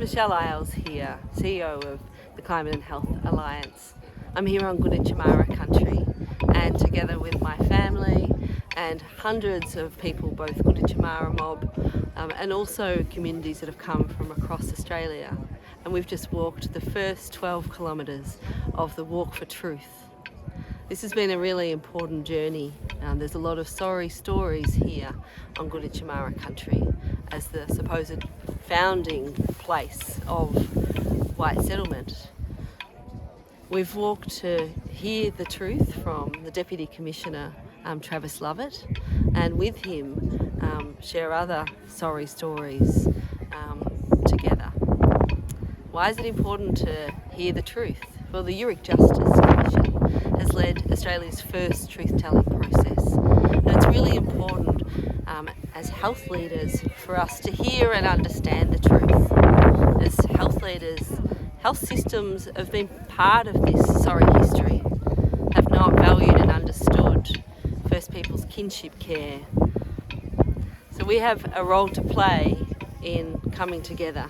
Michelle Isles here, CEO of the Climate and Health Alliance. I'm here on Gunditjmara Country, and together with my family and hundreds of people, both Gunditjmara mob and also communities that have come from across Australia. And we've just walked the first 12 kilometres of the Walk for Truth. This has been a really important journey. There's a lot of sorry stories here on Gunditjmara Country as the supposed founding place of white settlement. We've walked to hear the truth from the Deputy Commissioner, Travis Lovett, and with him share other sorry stories together. Why is it important to hear the truth? Well, the Yoorrook Justice Commission has led Australia's first truth-telling process, and it's really important as health leaders for us to hear and understand the truth. As health leaders, health systems have been part of this sorry history, have not valued and understood First Peoples kinship care. So we have a role to play in coming together,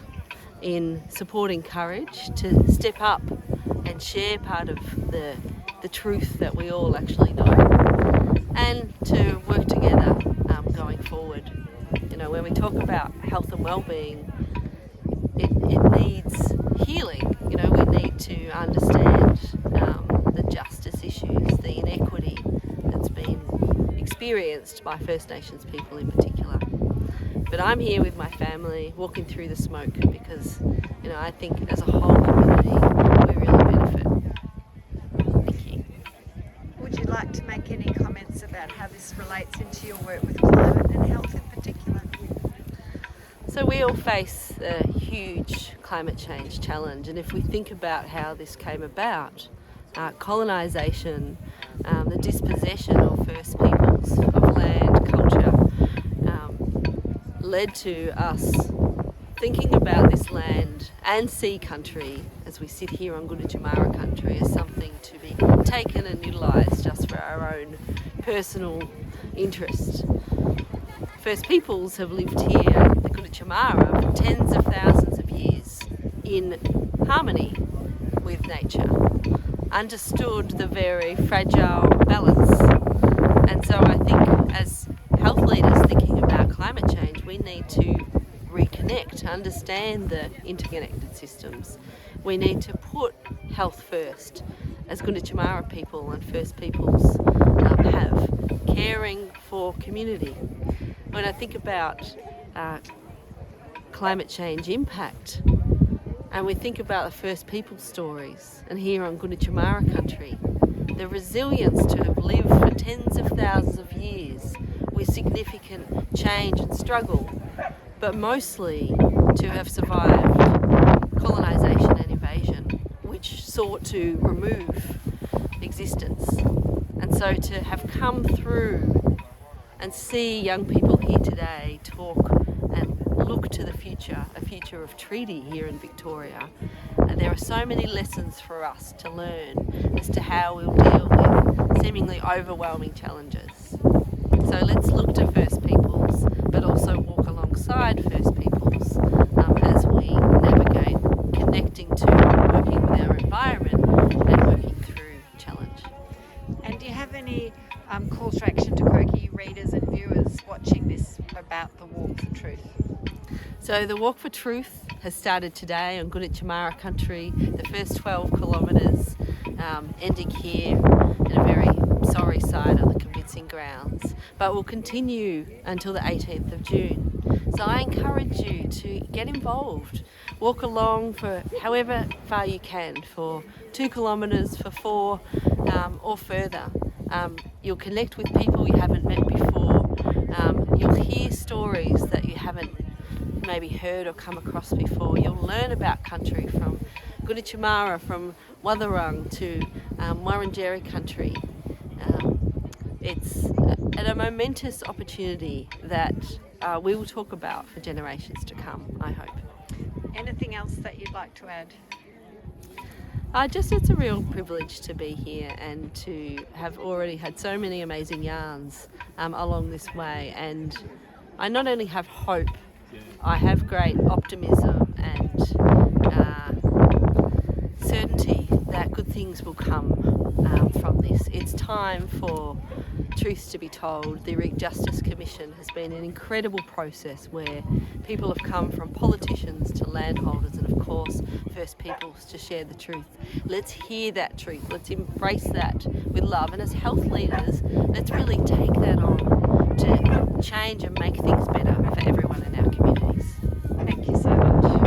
in supporting courage to step up and share part of the truth that we all actually know, and to work together going forward. You know, when we talk about health and well-being, it needs healing. You know, we need to understand the justice issues, the inequity that's been experienced by First Nations people in particular. But I'm here with my family, walking through the smoke, because, you know, I think as a whole community, we really benefit. Thank you. Would you like to make any comments about how this relates into your work with climate and health in particular? So we all face a huge climate change challenge, and if we think about how this came about, colonisation, the dispossession of First Peoples of land, culture, led to us thinking about this land and sea country as we sit here on Gunditjmara Country as something to be taken and utilised just for our own personal interest. First Peoples have lived here, the Gunditjmara, for tens of thousands of years in harmony with nature, understood the very fragile balance. And so I think as health leaders thinking about climate change, we need to reconnect, understand the interconnected systems. We need to put health first, as Gunditjmara people and First Peoples have, caring for community. When I think about climate change impact, and we think about the First Peoples stories, and here on Gunditjmara Country, the resilience to have lived for tens of thousands of years with significant change and struggle, but mostly to have survived colonisation and invasion, which sought to remove existence. And so to have come through and see young people here today talk and look to the future, a future of treaty here in Victoria, and there are so many lessons for us to learn as to how we'll deal with seemingly overwhelming challenges. So let's look to First Peoples, but also walk alongside First Peoples as we navigate connecting to working with our environment and working through challenge. And do you have any call to action to Croaky readers and viewers watching this about the Walk for Truth? So the Walk for Truth has started today on Gunditjmara Country, the first 12 kilometres, ending here in a very sorry site on the convincing grounds, but will continue until the 18th of June. So I encourage you to get involved. Walk along for however far you can, for 2 kilometres, for 4 or further. You'll connect with people you haven't met before. You'll hear stories that you haven't maybe heard or come across before. You'll learn about country from Gunditjmara, from Yoorrook to Wurundjeri Country. It's a momentous opportunity that we will talk about for generations to come, I hope. Anything else that you'd like to add? It's a real privilege to be here and to have already had so many amazing yarns along this way, and I not only have hope, I have great optimism and things will come from this. It's time for truth to be told. The Yoorrook Justice Commission has been an incredible process where people have come from politicians to landholders and of course First Peoples to share the truth. Let's hear that truth, let's embrace that with love, and as health leaders, let's really take that on to change and make things better for everyone in our community.